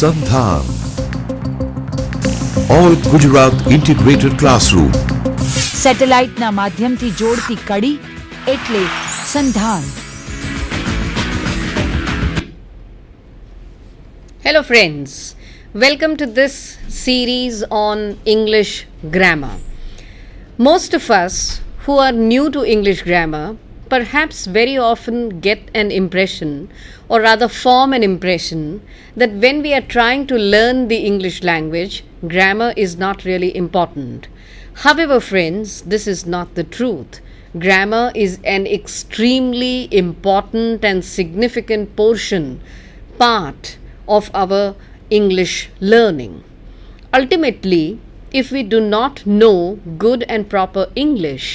SANDHAN, All Gujarat Integrated Classroom. સેટેલાઇટના માધ્યમથી જોડતી કડી એટલે સંધાન. Hello friends, welcome to this series on English grammar. Most of us who are new to English grammar perhaps very often get an impression, or rather form an impression, that when we are trying to learn the English language, grammar is not really important. However, friends, this is not the truth. Grammar is an extremely important and significant part of our English learning. Ultimately, if we do not know good and proper English,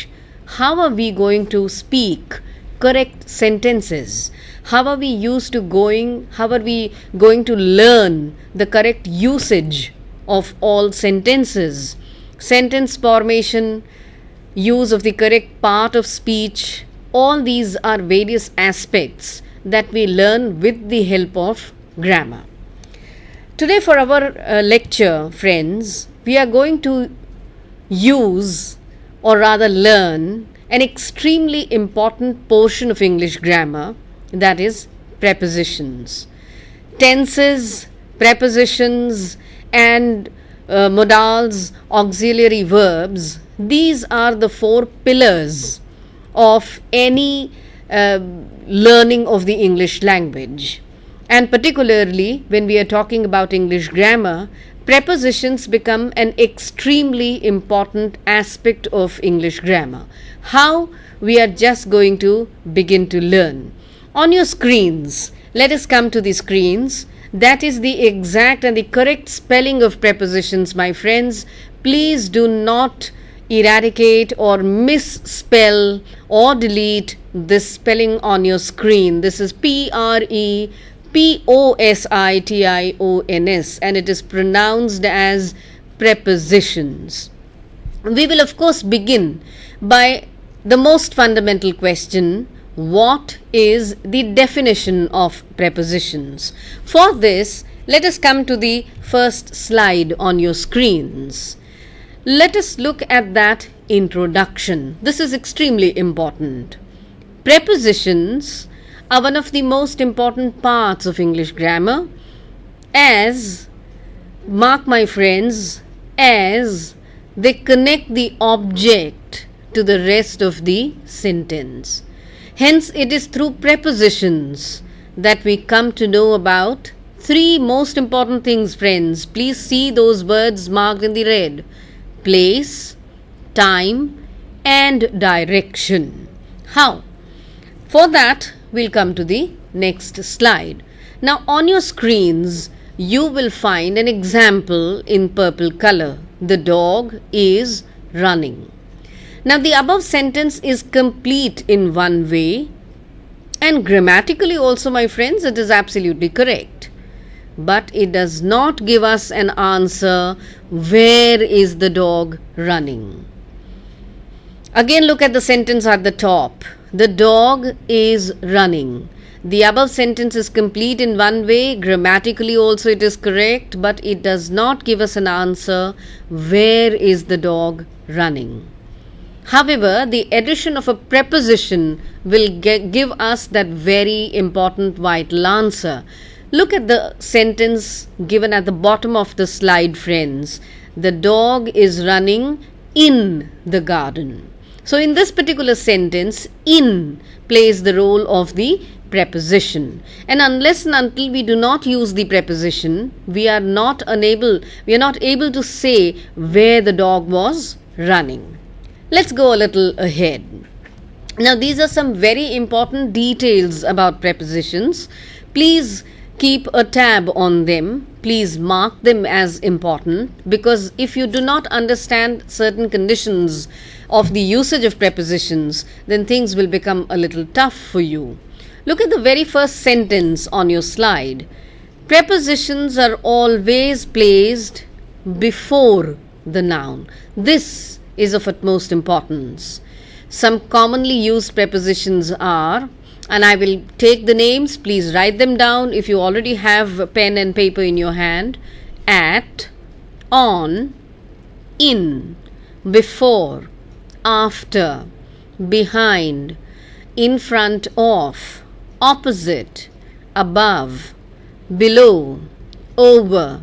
how are we going to speak correct sentences? How are we going to learn the correct usage of all sentences? Sentence formation, use of the correct part of speech, all these are various aspects that we learn with the help of grammar. Today for our lecture, friends, we are going to use, or rather learn, an extremely important portion of English grammar, that is prepositions. Tenses, prepositions and modals, auxiliary verbs, these are the four pillars of any learning of the English language. And particularly when we are talking about English grammar, prepositions become an extremely important aspect of English grammar. How? We are just going to begin to learn. On your screens, let us come to the screens. That is the exact and the correct spelling of prepositions, my friends. Please do not eradicate or misspell or delete this spelling on your screen. This is Prepositions, and it is pronounced as prepositions. We will of course begin by the most fundamental question: what is the definition of prepositions? For this, let us come to the first slide on your screens. Let us look at that introduction. This is extremely important. Prepositions are one of the most important parts of English grammar, as, mark my friends, as they connect the object to the rest of the sentence. Hence, it is through prepositions that we come to know about three most important things, friends. Please see those words marked in the red: place, time, and direction. How? For that, we'll come to the next slide. Now, on your screens, you will find an example in purple color. The dog is running. Now, the above sentence is complete in one way, and grammatically also, my friends, it is absolutely correct. But it does not give us an answer: where is the dog running? Again, look at the sentence at the top. The dog is running. The above sentence is complete in one way, grammatically also it is correct, but it does not give us an answer: where is the dog running? However, the addition of a preposition will give us that very important vital answer. Look at the sentence given at the bottom of the slide, friends. The dog is running in the garden. So, in this particular sentence, in plays the role of the preposition. And unless and until we do not use the preposition, we are not able to say where the dog was running. Let's go a little ahead. Now, these are some very important details about prepositions. Please keep a tab on them. Please mark them as important, because if you do not understand certain conditions of the usage of prepositions, then things will become a little tough for you. Look at the very first sentence on your slide. Prepositions are always placed before the noun. This is of utmost importance. Some commonly used prepositions are and I will take the names. Please write them down if you already have a pen and paper in your hand. At, on, in, before, after, behind, in front of, opposite, above, below, over,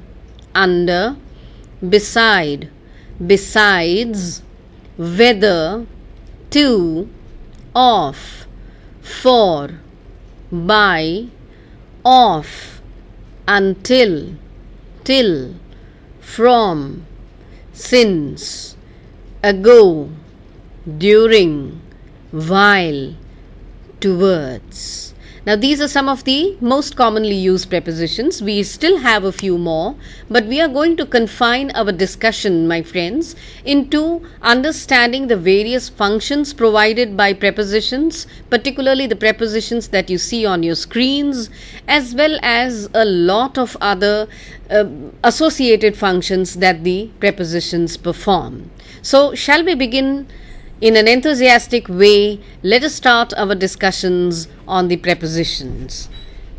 under, beside, besides, whether, to, of, for, by, of, until, till, from, since, ago, during, while, towards. Now, these are some of the most commonly used prepositions. We still have a few more, but we are going to confine our discussion, my friends, into understanding the various functions provided by prepositions, particularly the prepositions that you see on your screens, as well as a lot of other associated functions that the prepositions perform. So, shall we begin? In an enthusiastic way, let us start our discussions on the prepositions.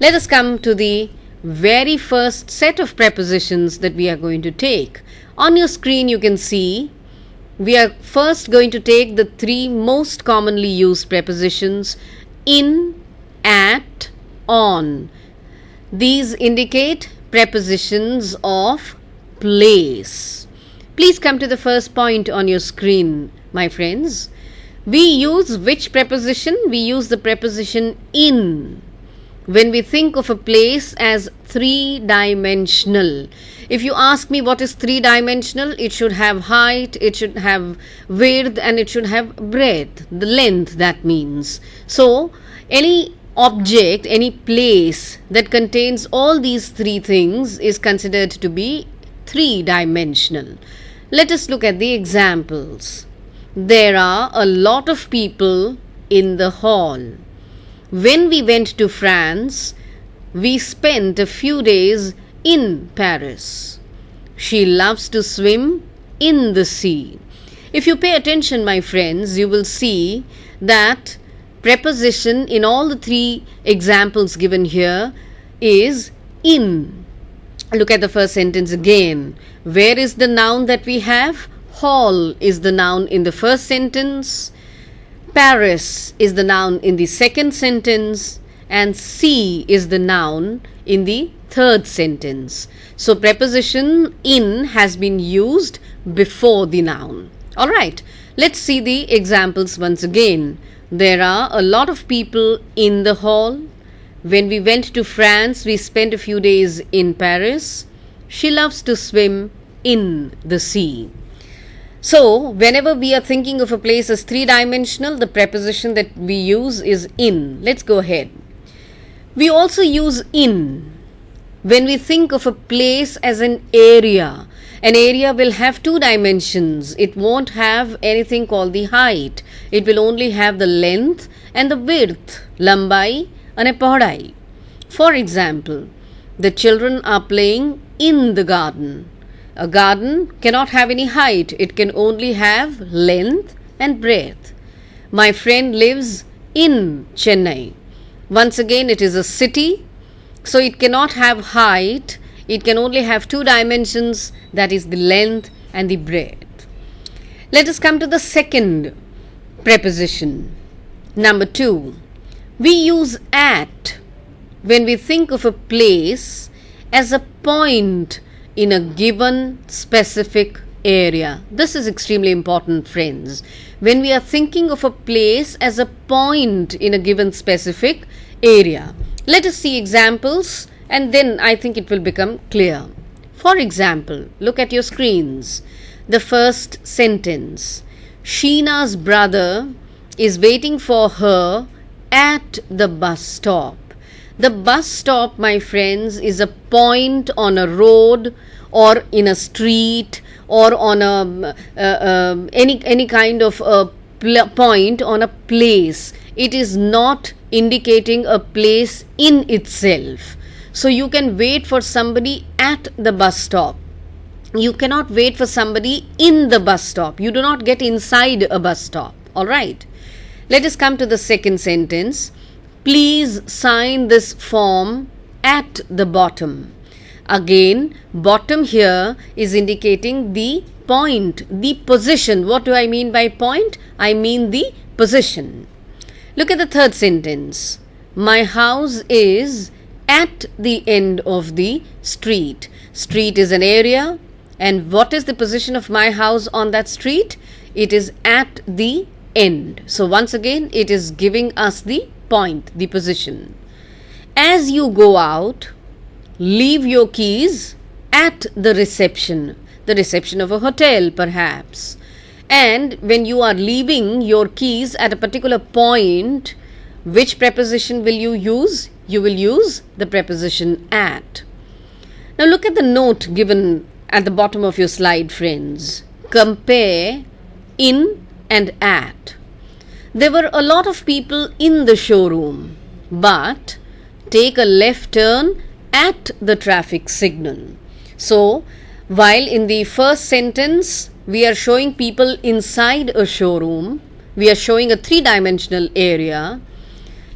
Let us come to the very first set of prepositions that we are going to take. On your screen, you can see we are first going to take the three most commonly used prepositions: in, at, on. These indicate prepositions of place. Please come to the first point on your screen, my friends. We use which preposition? We use the preposition in when we think of a place as three-dimensional. If you ask me what is three-dimensional, it should have height, it should have width, and it should have breadth, the length, that means. So, any object, any place that contains all these three things is considered to be three-dimensional. Let us look at the examples. There are a lot of people in the hall. When we went to France, we spent a few days in Paris. She loves to swim in the sea. If you pay attention, my friends, you will see that preposition in all the three examples given here is in. Look at the first sentence again. Where is the noun that we have? Hall is the noun in the first sentence. Paris is the noun in the second sentence. And sea is the noun in the third sentence. So, preposition in has been used before the noun. Alright, let's see the examples once again. There are a lot of people in the hall. When we went to France, we spent a few days in Paris. She loves to swim in the sea. So, whenever we are thinking of a place as three-dimensional, the preposition that we use is in. Let's go ahead. We also use in when we think of a place as an area. An area will have two dimensions. It won't have anything called the height. It will only have the length and the width, lambai and podai. For example, the children are playing in the garden. A garden cannot have any height. It can only have length and breadth. My friend lives in Chennai. Once again, it is a city, so it cannot have height. It can only have two dimensions, that is the length and the breadth. Let us come to the second preposition. Number 2. We use at when we think of a place as a point in a given specific area. This is extremely important, friends. When we are thinking of a place as a point in a given specific area. Let us see examples and then I think it will become clear. For example, look at your screens. The first sentence. Sheena's brother is waiting for her at the bus stop. The bus stop, my friends, is a point on a road or in a street or on a any kind of a point on a place. It is not indicating a place in itself. So you can wait for somebody at the bus stop. You cannot wait for somebody in the bus stop. You do not get inside a bus stop. Alright. Let us come to the second sentence. Please sign this form at the bottom. Again, bottom here is indicating the point, the position. What do I mean by point? I mean the position. Look at the third sentence. My house is at the end of the street. Street is an area, and what is the position of my house on that street? It is at the end. So once again, it is giving us the point, the position. As you go out, leave your keys at the reception of a hotel perhaps. And when you are leaving your keys at a particular point, which preposition will you use? You will use the preposition at. Now look at the note given at the bottom of your slide, friends. Compare in and at. There were a lot of people in the showroom, but take a left turn at the traffic signal. So, while in the first sentence we are showing people inside a showroom, we are showing a three-dimensional area.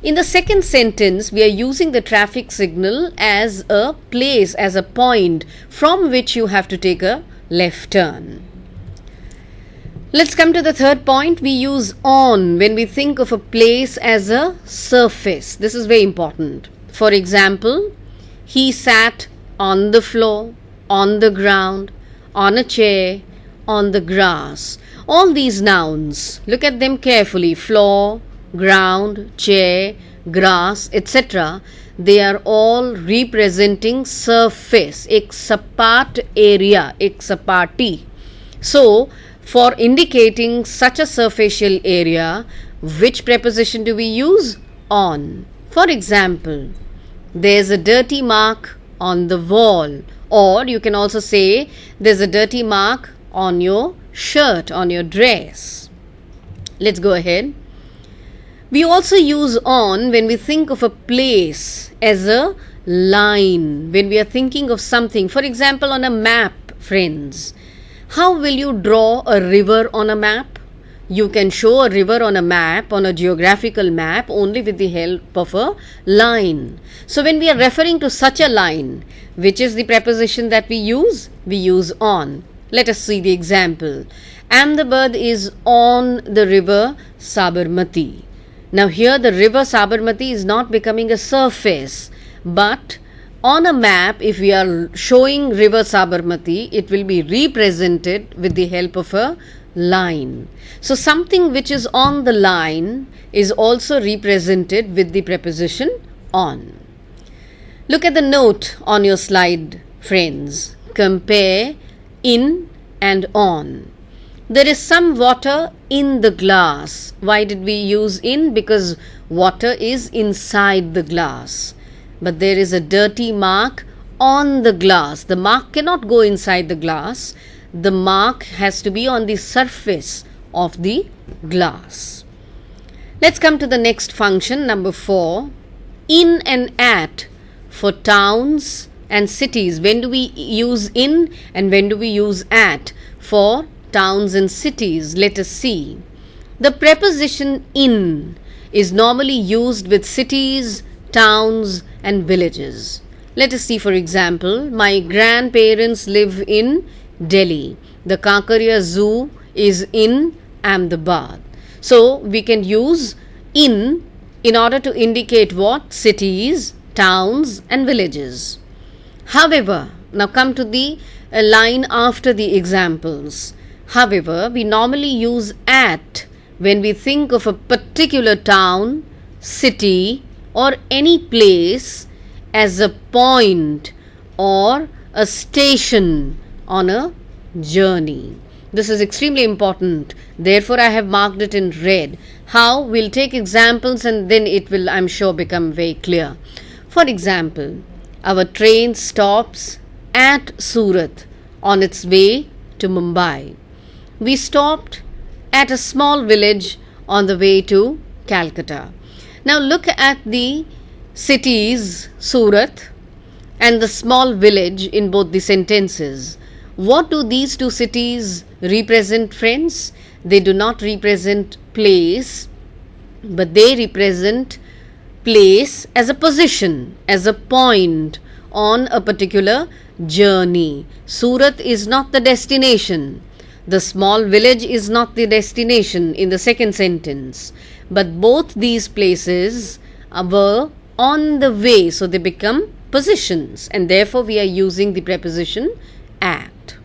In the second sentence, we are using the traffic signal as a place, as a point from which you have to take a left turn. Let's come to the third point. We use on when we think of a place as a surface. This is very important. For example, he sat on the floor, on the ground, on a chair, on the grass. All these nouns, look at them carefully. Floor, ground, chair, grass, etc. They are all representing surface, ek sapat area, ek sapati. So, for indicating such a surfacial area, which preposition do we use? On. For example, there's a dirty mark on the wall, or you can also say there's a dirty mark on your shirt, on your dress. Let's go ahead. We also use on when we think of a place as a line, when we are thinking of something. For example, on a map, friends. How will you draw a river on a map? You can show a river on a map, on a geographical map, only with the help of a line. So when we are referring to such a line, which is the preposition that we use? We use on. Let us see the example. Ahmedabad is on the river Sabarmati. Now here the river Sabarmati is not becoming a surface, but on a map, if we are showing river Sabarmati, it will be represented with the help of a line. So something which is on the line is also represented with the preposition on. Look at the note on your slide, friends. Compare in and on. There is some water in the glass. Why did we use in? Because water is inside the glass. But there is a dirty mark on the glass. The mark cannot go inside the glass. The mark has to be on the surface of the glass. Let's come to the next function, number 4. In and at for towns and cities. When do we use in and when do we use at for towns and cities? Let us see. The preposition in is normally used with cities, towns and villages. Let us see, for example, my grandparents live in Delhi. The Kankaria Zoo is in Ahmedabad. So we can use in order to indicate what? Cities, towns and villages. However, now come to the line after the examples. However, we normally use at when we think of a particular town, city or any place as a point or a station on a journey. This is extremely important. Therefore, I have marked it in red. How? We'll take examples and then it will, I'm sure, become very clear. For example, our train stops at Surat on its way to Mumbai. We stopped at a small village on the way to Calcutta. Now look at the cities Surat and the small village in both the sentences. What do these two cities represent, friends? They do not represent place, but they represent place as a position, as a point on a particular journey. Surat is not the destination. The small village is not the destination in the second sentence. But both these places were on the way, so they become positions, and therefore we are using the preposition at.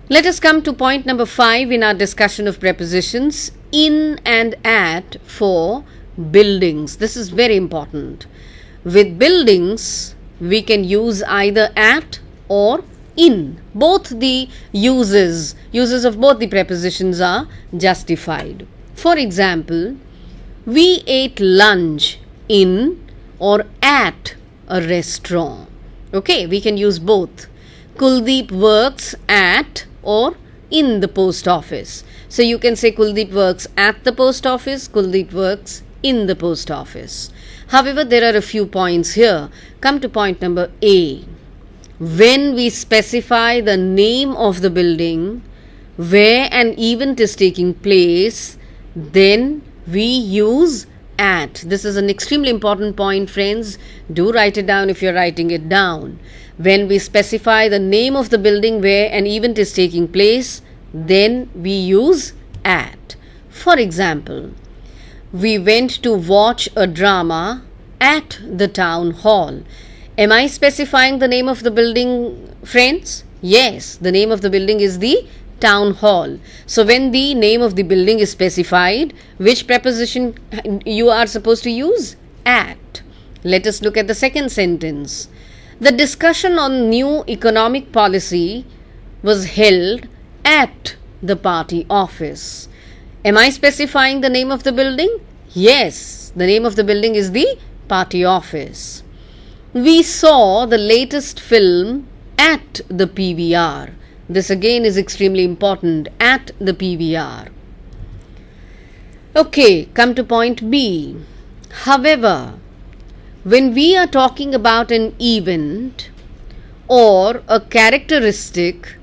Let us come to point number 5 in our discussion of prepositions, in and at for buildings. This is very important. With buildings, we can use either at or in. Both the uses of both the prepositions are justified. For example, we ate lunch in or at a restaurant. Okay, we can use both. Kuldeep works at or in the post office. So you can say Kuldeep works at the post office, Kuldeep works in the post office. However, there are a few points here. Come to point number A. When we specify the name of the building where an event is taking place, then we use at. This is an extremely important point, friends. Do write it down if you're writing it down. When we specify the name of the building where an event is taking place, then we use at. For example, we went to watch a drama at the town hall. Am I specifying the name of the building, friends? Yes, the name of the building is the town hall. So when the name of the building is specified, which preposition you are supposed to use? At. Let us look at the second sentence. The discussion on new economic policy was held at the party office. Am I specifying the name of the building? Yes, the name of the building is the party office. We saw the latest film at the PVR. This again is extremely important, at the PVR. Okay, come to point B. However, when we are talking about an event or a characteristic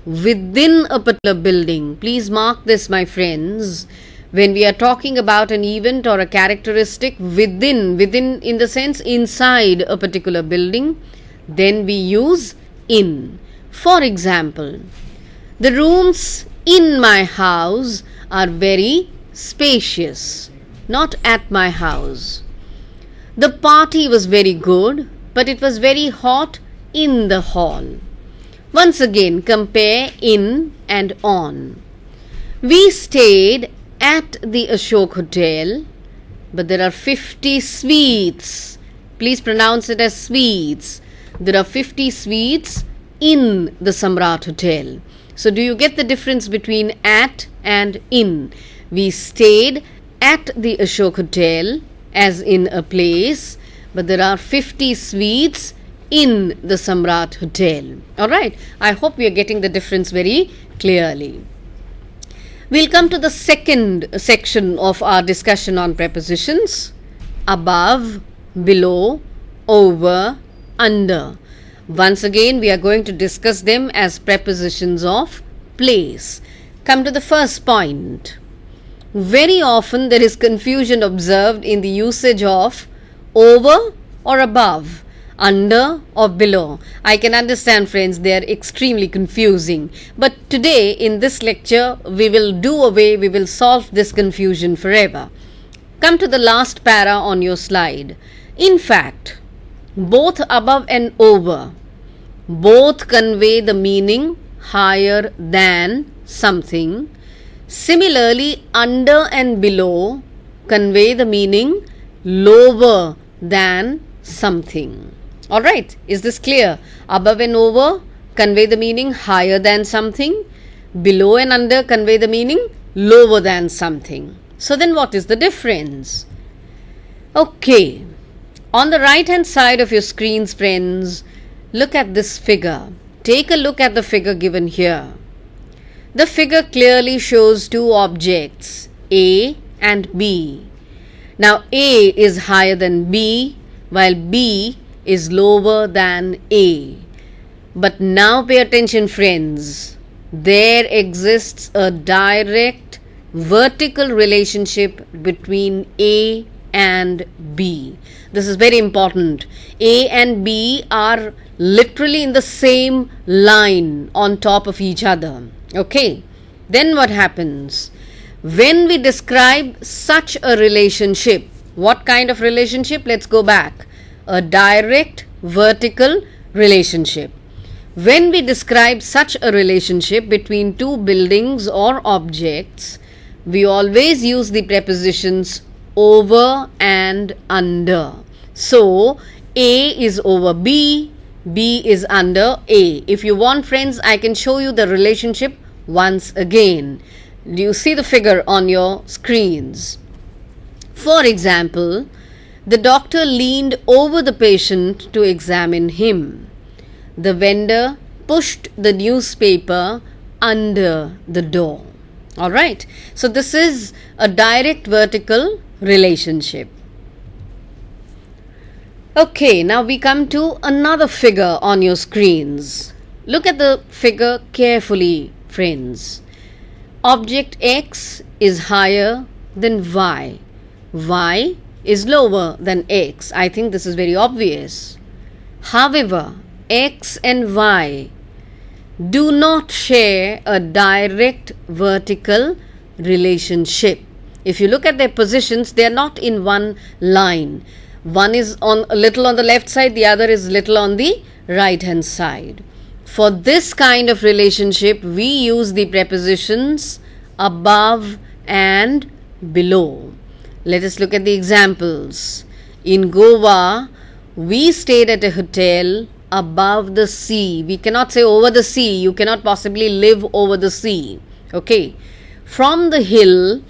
within a particular building, please mark this, my friends. When we are talking about an event or a characteristic within in the sense inside a particular building, then we use in. For example, the rooms in my house are very spacious, not at my house. The party was very good, but it was very hot in the hall. Once again, compare in and on. We stayed at the Ashok Hotel, but there are 50 suites. Please pronounce it as suites. There are 50 suites in the Samrat Hotel. So do you get the difference between at and in? We stayed at the Ashok Hotel, as in a place, but there are 50 suites in the Samrat Hotel. Alright, I hope we are getting the difference very clearly. We'll come to the second section of our discussion on prepositions: above, below, over, under. Once again, we are going to discuss them as prepositions of place. Come to the first point. Very often there is confusion observed in the usage of over or above, under or below. I can understand, friends, they are extremely confusing. But today in this lecture, we will solve this confusion forever. Come to the last para on your slide. In fact, both above and over, both convey the meaning higher than something. Similarly, under and below convey the meaning lower than something. Alright, is this clear? Above and over convey the meaning higher than something. Below and under convey the meaning lower than something. So then what is the difference? Okay, on the right hand side of your screens, friends, look at this figure. Take a look at the figure given here. The figure clearly shows two objects, A and B. Now A is higher than B, while B is lower than A. But now pay attention, friends. There exists a direct vertical relationship between A and B. This is very important. A and B are literally in the same line on top of each other. Okay. Then what happens? When we describe such a relationship, what kind of relationship? Let's go back. A direct vertical relationship. When we describe such a relationship between two buildings or objects, we always use the prepositions over and under. So, A is over B, B is under A. If you want, friends, I can show you the relationship once again. Do you see the figure on your screens? For example, the doctor leaned over the patient to examine him. The vendor pushed the newspaper under the door. Alright, so this is a direct vertical relationship. Okay, now we come to another figure on your screens. Look at the figure carefully, friends. Object X is higher than Y. Y is lower than X. I think this is very obvious. However, X and Y do not share a direct vertical relationship. If you look at their positions, they are not in one line. One is on a little on the left side, the other is little on the right hand side. For this kind of relationship, we use the prepositions above and below. Let us look at the examples. In Goa, we stayed at a hotel above the sea. We cannot say over the sea. You cannot possibly live over the sea. Okay. From the hill,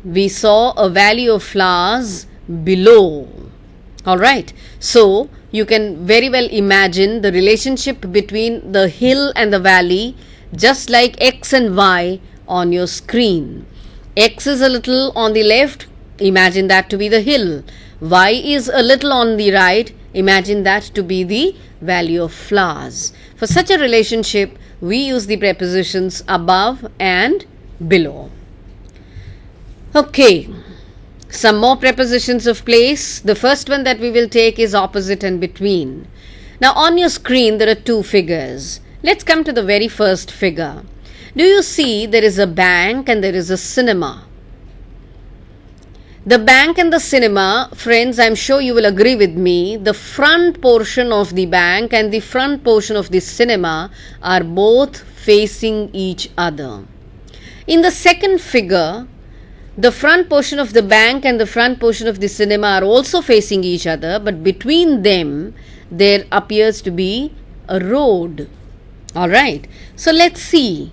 we saw a valley of flowers below. Alright. So, you can very well imagine the relationship between the hill and the valley, just like X and Y on your screen. X is a little on the left. Imagine that to be the hill. Y is a little on the right. Imagine that to be the valley of flowers. For such a relationship, we use the prepositions above and below. Okay, some more prepositions of place. The first one that we will take is opposite and between. Now on your screen there are two figures. Let's come to the very first figure. Do you see there is a bank and there is a cinema? The bank and the cinema, friends, I'm sure you will agree with me, the front portion of the bank and the front portion of the cinema are both facing each other. In the second figure, the front portion of the bank and the front portion of the cinema are also facing each other, but between them there appears to be a road. Alright, so let's see,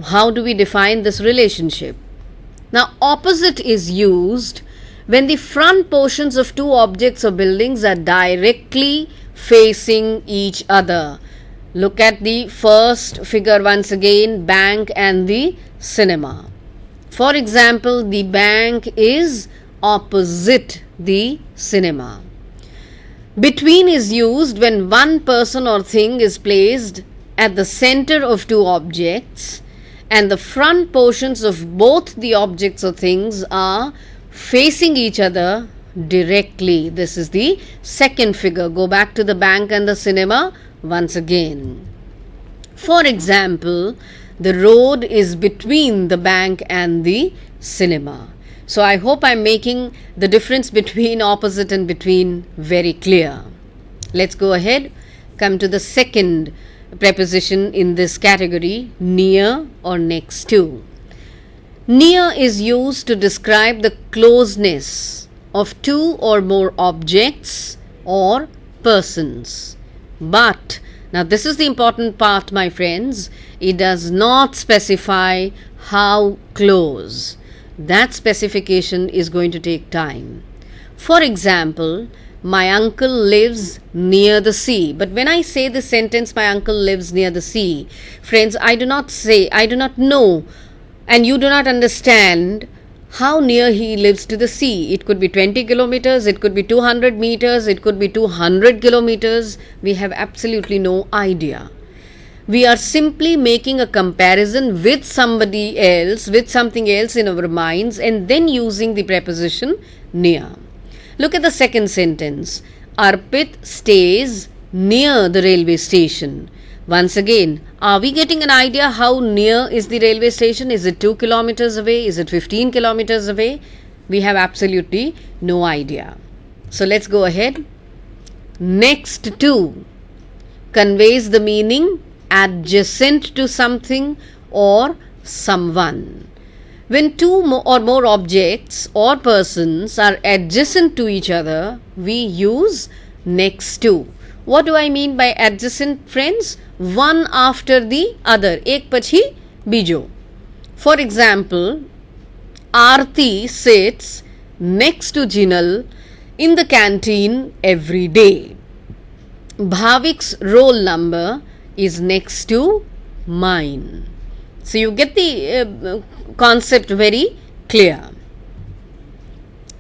how do we define this relationship? Now, opposite is used when the front portions of two objects or buildings are directly facing each other. Look at the first figure once again, bank and the cinema. For example, the bank is opposite the cinema. Between is used when one person or thing is placed at the center of two objects and the front portions of both the objects or things are facing each other directly. This is the second figure. Go back to the bank and the cinema once again. For example, the road is between the bank and the cinema. So I hope I'm making the difference between opposite and between very clear. Let's go ahead. Come to the second preposition in this category, near or next to. Near is used to describe the closeness of two or more objects or persons. But, now this is the important part, my friends, it does not specify how close. That specification is going to take time. For example, my uncle lives near the sea. But when I say this sentence, my uncle lives near the sea, friends, I do not know and you do not understand how near he lives to the sea. It could be 20 kilometers, it could be 200 meters, it could be 200 kilometers. We have absolutely no idea. We are simply making a comparison with somebody else, with something else in our minds, and then using the preposition near. Look at the second sentence. Arpit stays near the railway station. Once again, are we getting an idea how near is the railway station? Is it 2 kilometers away? Is it 15 kilometers away? We have absolutely no idea. So let's go ahead. Next to conveys the meaning adjacent to something or someone. When two or more objects or persons are adjacent to each other, we use next to. What do I mean by adjacent, friends? One after the other. Ek pachi bijo. For example, Aarti sits next to Jinal in the canteen every day. Bhavik's roll number is next to mine. So you get the concept very clear.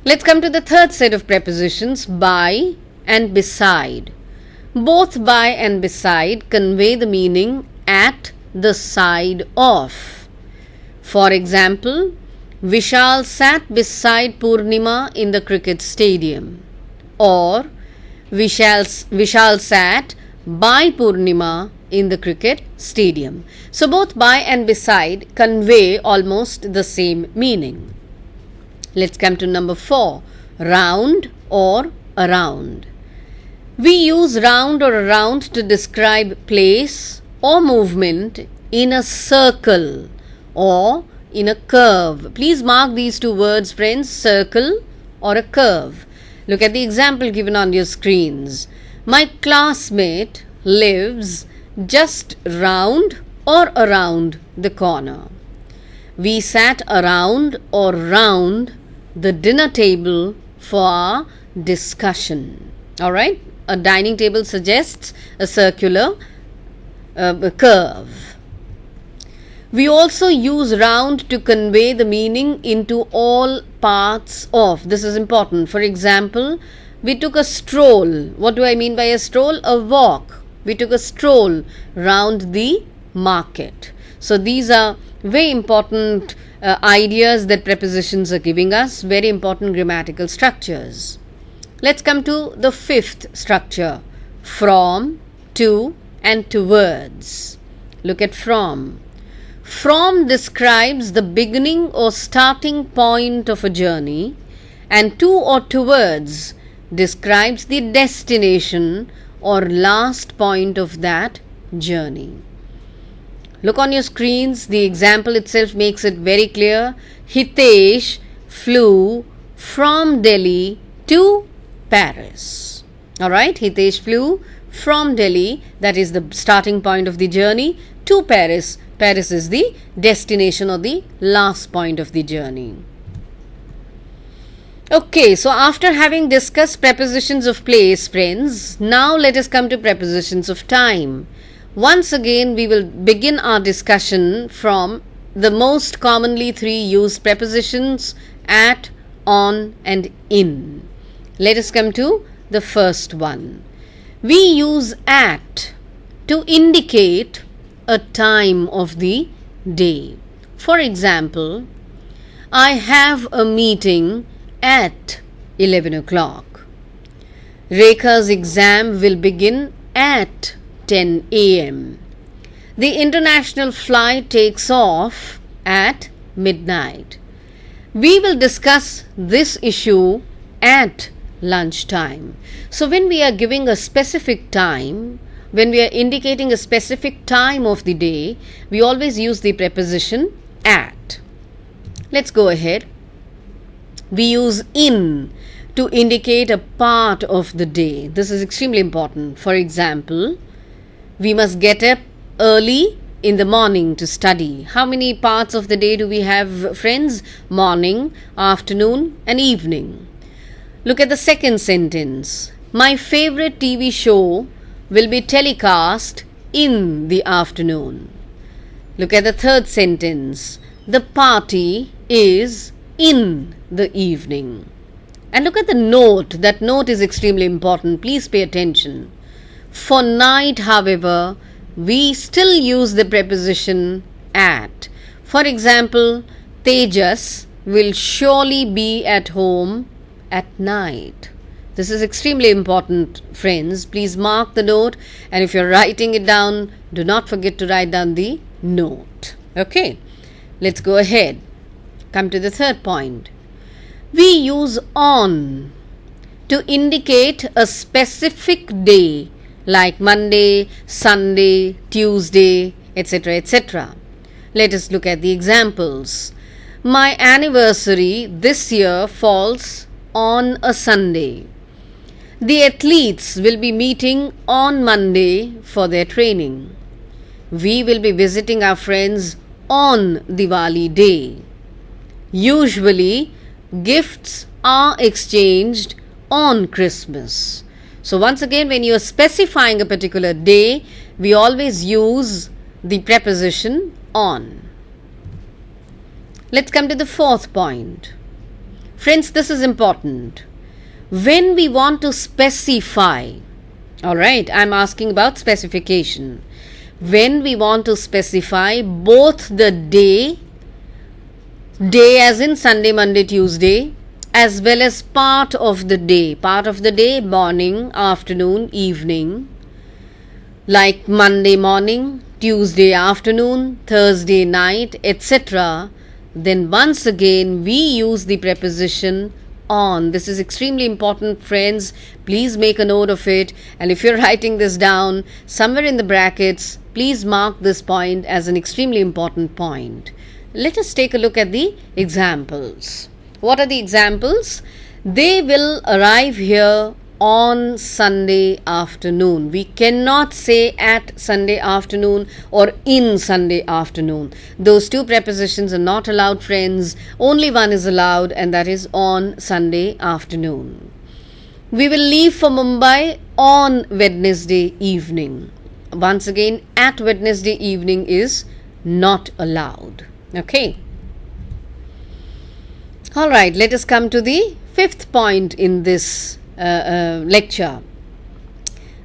Let's come to the third set of prepositions, by and beside. Both by and beside convey the meaning at the side of. For example, Vishal sat beside Purnima in the cricket stadium, or Vishal sat by Purnima in the cricket stadium. So both by and beside convey almost the same meaning. Let's come to number 4, round or around. We use round or around to describe place or movement in a circle or in a curve. Please mark these two words, friends, circle or a curve. Look at the example given on your screens. My classmate lives just round or around the corner. We sat around or round the dinner table for our discussion. Alright? A dining table suggests a circular curve. We also use round to convey the meaning into all parts of. This is important. For example, we took a stroll. What do I mean by a stroll? A walk. We took a stroll round the market. So these are very important ideas that prepositions are giving us, very important grammatical structures. Let's come to the fifth structure, from, to and towards. Look at from. From describes the beginning or starting point of a journey, and to or towards describes the destination or last point of that journey. Look on your screens. The example itself makes it very clear. Hitesh flew from Delhi to Paris. Alright, Hitesh flew from Delhi, that is the starting point of the journey, to Paris. Paris is the destination or the last point of the journey. Okay, so after having discussed prepositions of place, friends, now let us come to prepositions of time. Once again, we will begin our discussion from the most commonly three used prepositions, at, on and in. Let us come to the first one. We use at to indicate a time of the day. For example, I have a meeting at 11 o'clock. Rekha's exam will begin at 10 a.m. The international flight takes off at midnight. We will discuss this issue at lunchtime. So when we are giving a specific time, when we are indicating a specific time of the day, we always use the preposition at. Let's go ahead. We use in to indicate a part of the day. This is extremely important. For example, we must get up early in the morning to study. How many parts of the day do we have, friends? Morning, afternoon and evening. Look at the second sentence. My favorite TV show will be telecast in the afternoon. Look at the third sentence. The party is in the evening. And look at the note. That note is extremely important. Please pay attention. For night, however, we still use the preposition at. For example, Tejas will surely be at home at night. This is extremely important, friends. Please mark the note, and if you're writing it down, do not forget to write down the note. Okay, let's go ahead. Come to the third point. We use on to indicate a specific day like Monday, Sunday, Tuesday, etc., etc. Let us look at the examples. My anniversary this year falls on a Sunday. The athletes will be meeting on Monday for their training. We will be visiting our friends on Diwali day. Usually, gifts are exchanged on Christmas. So once again, when you are specifying a particular day, we always use the preposition on. Let's come to the fourth point. Friends, this is important. When we want to specify, alright, I'm asking about specification. When we want to specify both the day as in Sunday, Monday, Tuesday, as well as part of the day, morning, afternoon, evening, like Monday morning, Tuesday afternoon, Thursday night, etc., then once again we use the preposition on. This is extremely important, friends. Please make a note of it, and if you're writing this down somewhere in the brackets, please mark this point as an extremely important point. Let us take a look at the examples. What are the examples? They will arrive here on Sunday afternoon. We cannot say at Sunday afternoon or in Sunday afternoon. Those two prepositions are not allowed, friends. Only one is allowed, and that is on Sunday afternoon. We will leave for Mumbai on Wednesday evening. Once again, at Wednesday evening is not allowed. Okay. Alright, let us come to the fifth point in this lecture.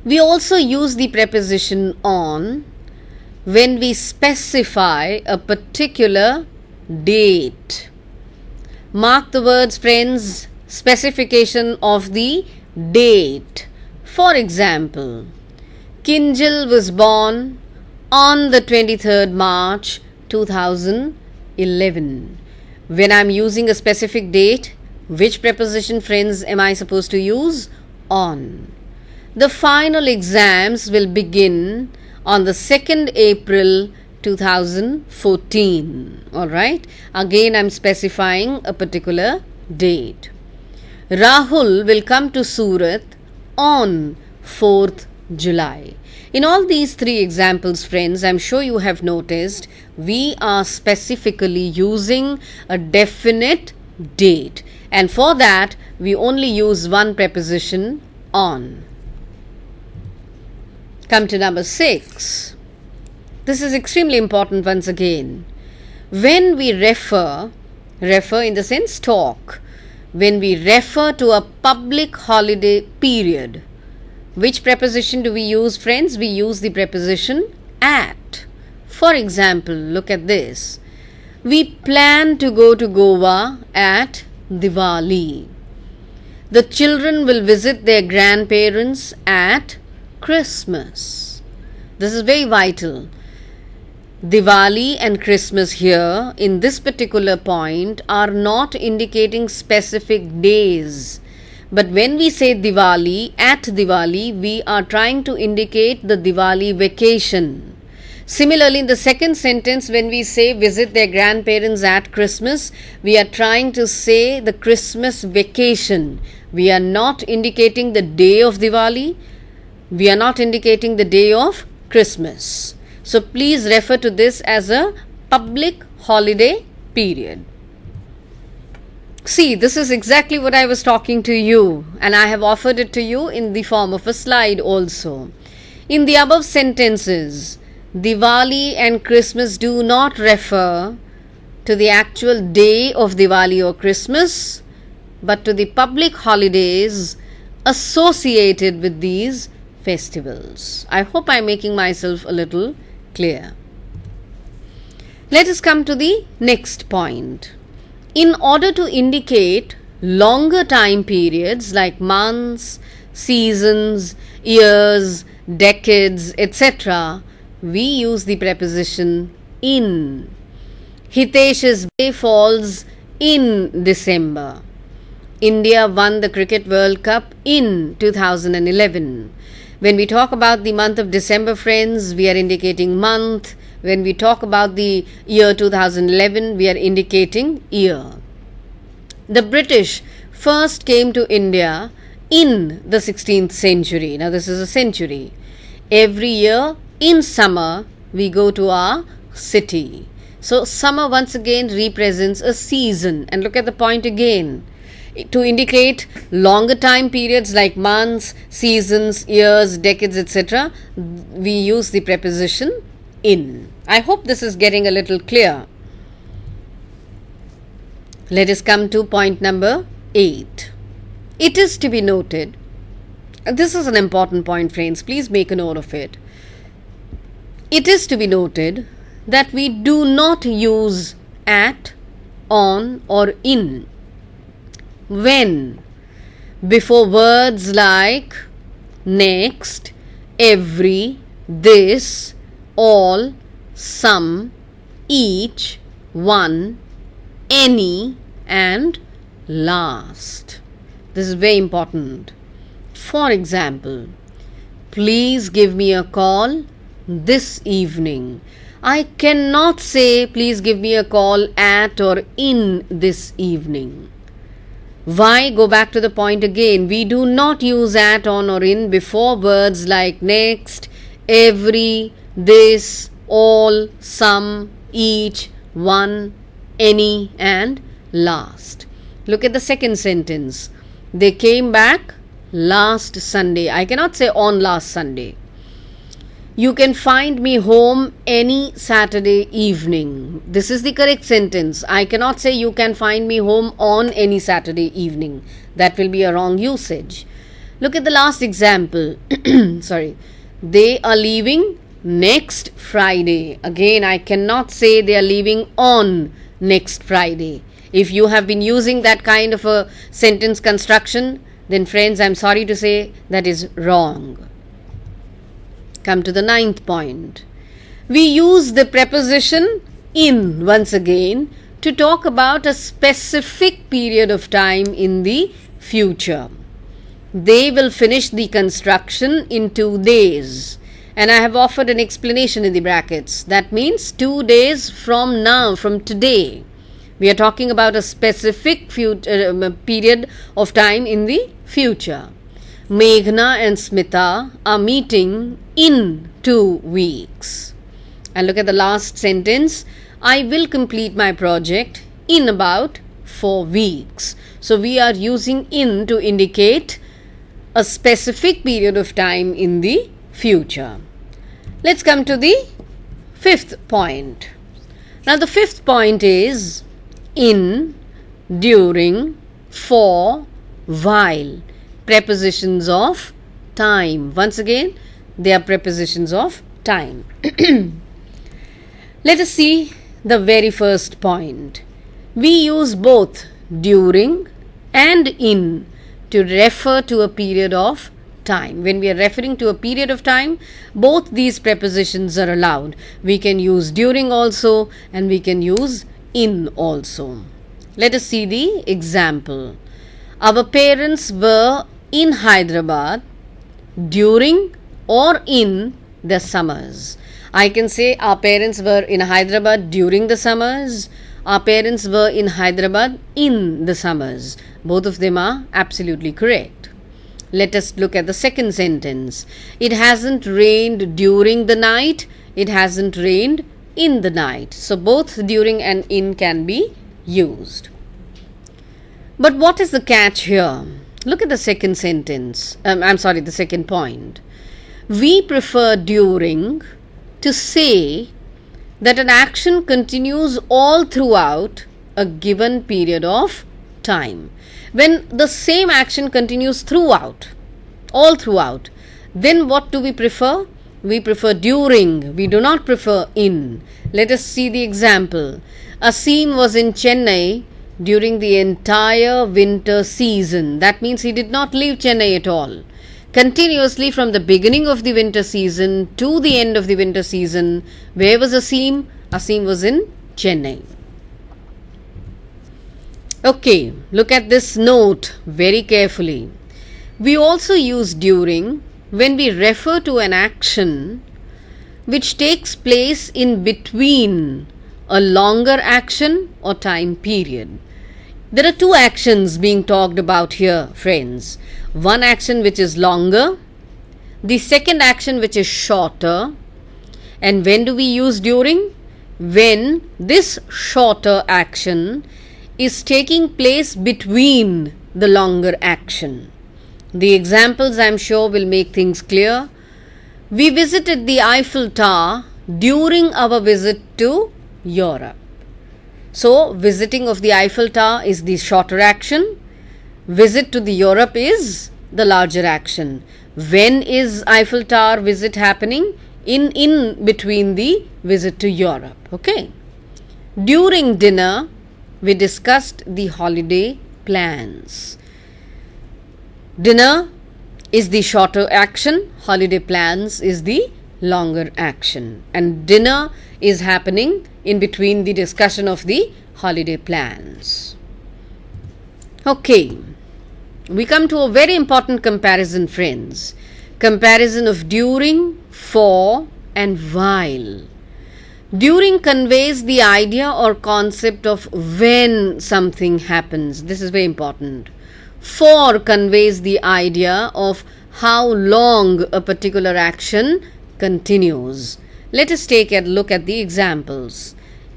We also use the preposition on when we specify a particular date. Mark the words, friends, specification of the date. For example, Kinjal was born on the 23rd March 2011. When I'm using a specific date, which preposition, friends, am I supposed to use? On. The final exams will begin on the 2nd April 2014. Alright. Again, I'm specifying a particular date. Rahul will come to Surat on 4th July. In all these three examples, friends, I'm sure you have noticed we are specifically using a definite date, and for that we only use one preposition, on. Come to number 6. This is extremely important once again. When we refer in the sense talk, when we refer to a public holiday period, which preposition do we use, friends? We use the preposition at. For example, look at this. We plan to go to Goa at Diwali. The children will visit their grandparents at Christmas. This is very vital. Diwali and Christmas here in this particular point are not indicating specific days. But when we say Diwali, at Diwali, we are trying to indicate the Diwali vacation. Similarly, in the second sentence, when we say visit their grandparents at Christmas, we are trying to say the Christmas vacation. We are not indicating the day of Diwali. We are not indicating the day of Christmas. So please refer to this as a public holiday period. See, this is exactly what I was talking to you, and I have offered it to you in the form of a slide also. In the above sentences, Diwali and Christmas do not refer to the actual day of Diwali or Christmas, but to the public holidays associated with these festivals. I hope I am making myself a little clear. Let us come to the next point. In order to indicate longer time periods like months, seasons, years, decades, etc., we use the preposition in. Hitesh's birthday falls in December. India won the Cricket World Cup in 2011. When we talk about the month of December, friends, we are indicating month. When we talk about the year 2011, we are indicating year. The British first came to India in the 16th century. Now, this is a century. Every year in summer, we go to our city. So, summer once again represents a season. And look at the point again. To indicate longer time periods like months, seasons, years, decades, etc., we use the preposition in. I hope this is getting a little clear. Let us come to point number 8. It is to be noted, this is an important point, friends, please make a note of it. It is to be noted that we do not use at, on, or in when before words like next, every, this, all, some, each, one, any, and last. This is very important. For example, please give me a call this evening. I cannot say please give me a call at or in this evening. Why? Go back to the point again. We do not use at, on, or in before words like next, every, this, all, some, each, one, any, and last. Look at the second sentence. They came back last Sunday. I cannot say on last Sunday. You can find me home any Saturday evening. This is the correct sentence. I cannot say you can find me home on any Saturday evening. That will be a wrong usage. Look at the last example. Sorry. They are leaving next Friday. Again, I cannot say they are leaving on next Friday. If you have been using that kind of a sentence construction, then friends, I'm sorry to say that is wrong. Come to the 9th point. We use the preposition in once again to talk about a specific period of time in the future. They will finish the construction in 2 days. And I have offered an explanation in the brackets. That means 2 days from now, from today. We are talking about a specific period of time in the future. Meghna and Smita are meeting in 2 weeks. And look at the last sentence. I will complete my project in about 4 weeks. So we are using in to indicate a specific period of time in the future. Let's come to the 5th point. Now the 5th point is in, during, for, while. Prepositions of time. Once again, they are prepositions of time. Let us see the very first point. We use both during and in to refer to a period of time. When we are referring to a period of time, both these prepositions are allowed. We can use during also and we can use in also. Let us see the example. Our parents were in Hyderabad during or in the summers. I can say our parents were in Hyderabad during the summers. Our parents were in Hyderabad in the summers. Both of them are absolutely correct. Let us look at the second sentence. It hasn't rained during the night. It hasn't rained in the night. So both during and in can be used. But what is the catch here? Look at the second sentence. The second point. We prefer during to say that an action continues all throughout a given period of time. When the same action continues throughout, all throughout, then what do we prefer? We prefer during. We do not prefer in. Let us see the example. Asim was in Chennai during the entire winter season. That means he did not leave Chennai at all. Continuously from the beginning of the winter season to the end of the winter season, where was Asim? Asim was in Chennai. Okay, look at this note very carefully. We also use during when we refer to an action which takes place in between a longer action or time period. There are two actions being talked about here, friends. One action which is longer, the second action which is shorter. And when do we use during? When this shorter action is taking place between the longer action. The examples, I am sure, will make things clear. We visited the Eiffel Tower during our visit to Europe. So, visiting of the Eiffel Tower is the shorter action. Visit to the Europe is the larger action. When is Eiffel Tower visit happening? In between the visit to Europe. Okay. During dinner, we discussed the holiday plans. Dinner is the shorter action, holiday plans is the longer action, and dinner is happening in between the discussion of the holiday plans. Okay, we come to a very important comparison, friends. Comparison of during, for and while. During conveys the idea or concept of when something happens. This is very important. For conveys the idea of how long a particular action continues. Let us take a look at the examples.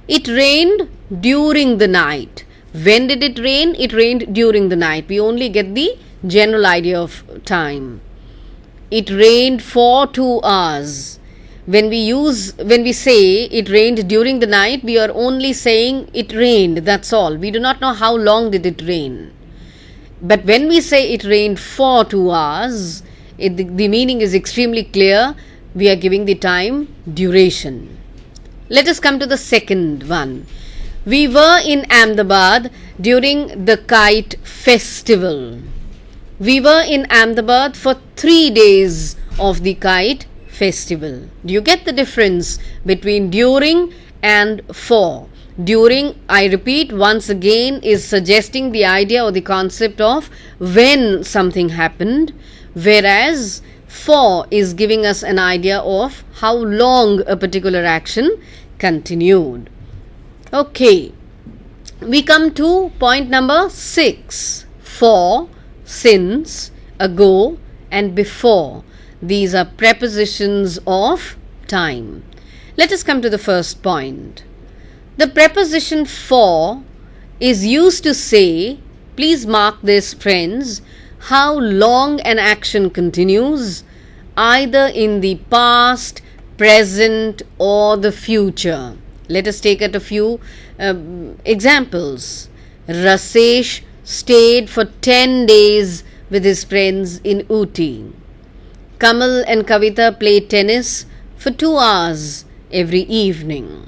It rained during the night. When did it rain? It rained during the night. We only get the general idea of time. It rained for 2 hours. When we say it rained during the night, we are only saying it rained, that's all. We do not know how long did it rain. But when we say it rained for 2 hours, the meaning is extremely clear. We are giving the time duration. Let us come to the second one. We were in Ahmedabad during the kite festival. We were in Ahmedabad for 3 days of the kite festival. Do you get the difference between during and for? During, I repeat once again, is suggesting the idea or the concept of when something happened, whereas for is giving us an idea of how long a particular action continued. Okay, we come to point number 6. For, since, ago and before. These are prepositions of time. Let us come to the first point. The preposition for is used to say, please mark this, friends, how long an action continues, either in the past, present or the future. Let us take a few examples. Rashesh stayed for 10 days with his friends in Ooty. Kamal and Kavita played tennis for 2 hours every evening.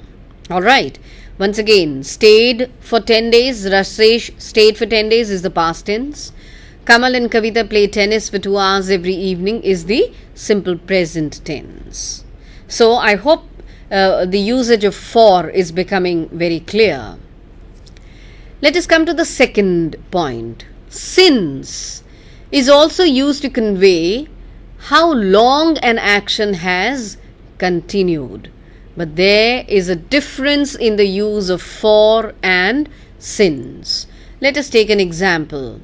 Alright, once again, stayed for 10 days, Rashesh stayed for 10 days is the past tense. Kamal and Kavita played tennis for 2 hours every evening is the simple present tense. So, I hope the usage of for is becoming very clear. Let us come to the second point. Since is also used to convey how long an action has continued. But there is a difference in the use of for and since. Let us take an example.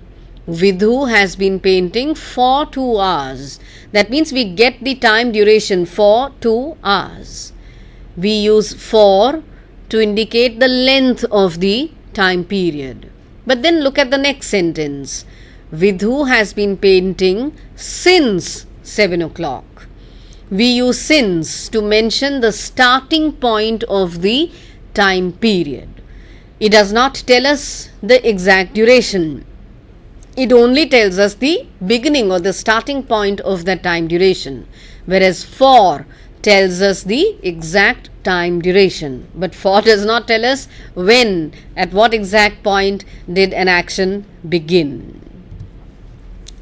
Vidhu has been painting for 2 hours. That means we get the time duration for 2 hours. We use for to indicate the length of the time period. But then look at the next sentence. Vidhu has been painting since 7 o'clock. We use since to mention the starting point of the time period. It does not tell us the exact duration. It only tells us the beginning or the starting point of that time duration. Whereas for tells us the exact time duration. But for does not tell us when, at what exact point did an action begin.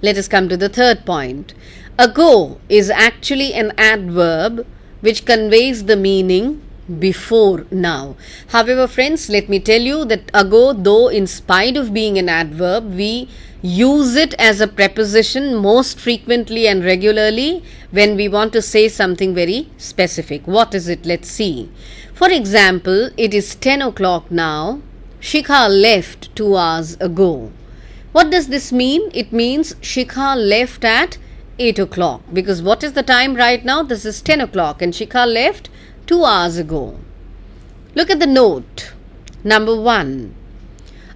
Let us come to the third point. Ago is actually an adverb which conveys the meaning before now. However, friends, let me tell you that ago, though in spite of being an adverb, we use it as a preposition most frequently and regularly when we want to say something very specific. What is it? Let's see. For example, it is 10 o'clock now. Shikha left 2 hours ago. What does this mean? It means Shikha left at 8 o'clock, because what is the time right now? This is 10 o'clock and Shikha left 2 hours ago. Look at the note. Number 1.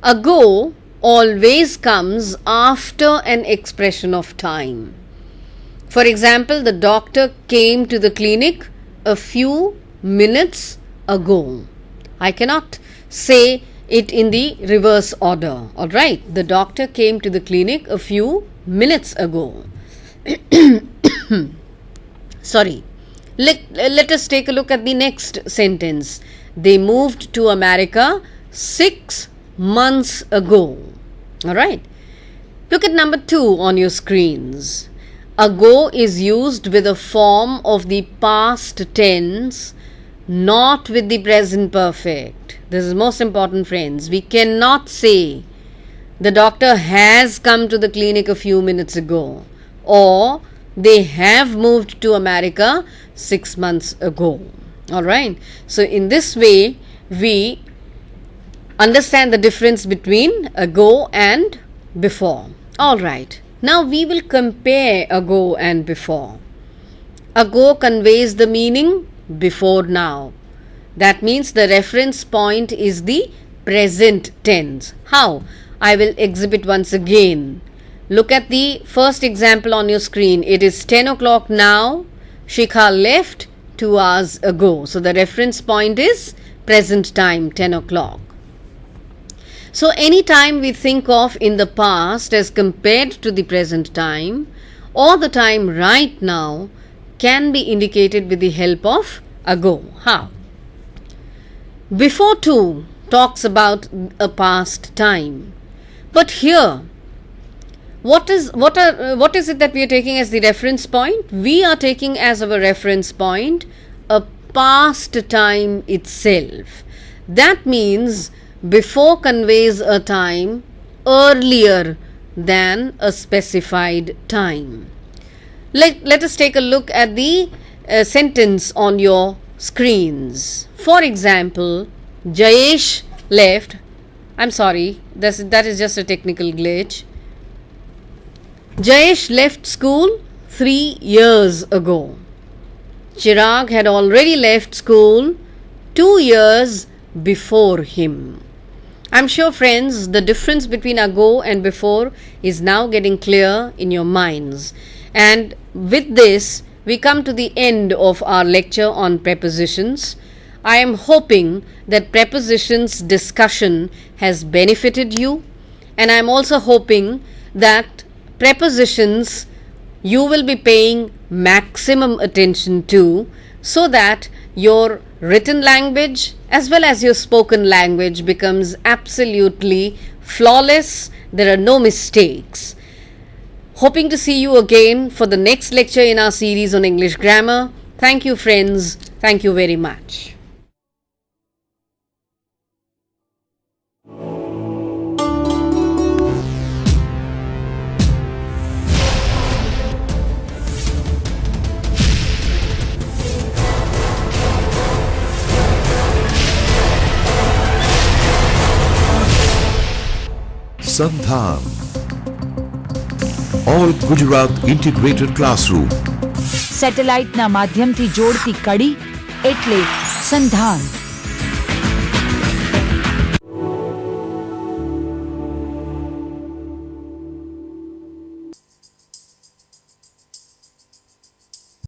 Ago always comes after an expression of time. For example, the doctor came to the clinic a few minutes ago. I cannot say it in the reverse order. Alright, the doctor came to the clinic a few minutes ago. Sorry. Let us take a look at the next sentence. They moved to America 6 months ago. Alright. Look at number 2 on your screens. Ago is used with a form of the past tense, not with the present perfect. This is most important, friends. We cannot say the doctor has come to the clinic a few minutes ago, or they have moved to America 6 months ago. Alright. So in this way, we understand the difference between ago and before. Alright. Now we will compare ago and before. Ago conveys the meaning before now. That means the reference point is the present tense. How? I will exhibit once again. Look at the first example on your screen. It is 10 o'clock now. Shikha left 2 hours ago. So the reference point is present time, 10 o'clock. So any time we think of in the past as compared to the present time, or the time right now, can be indicated with the help of ago. How? Before too talks about a past time. But here, what is it that we are taking as the reference point? We are taking as our reference point a past time itself. That means before conveys a time earlier than a specified time. Let us take a look at the sentence on your screens. For example, Jayesh left. I'm sorry, that is just a technical glitch. Jayesh left school 3 years ago. Chirag had already left school 2 years before him. I'm sure, friends, the difference between ago and before is now getting clear in your minds. And with this, we come to the end of our lecture on prepositions. I am hoping that prepositions discussion has benefited you, and I am also hoping that prepositions you will be paying maximum attention to, so that your written language as well as your spoken language becomes absolutely flawless. There are no mistakes. Hoping to see you again for the next lecture in our series on English grammar. Thank you, friends. Thank you very much. SANDHAN, All Gujarat Integrated Classroom. સેટેલાઇટના માધ્યમથી જોડતી કડી એટલે સંધાન.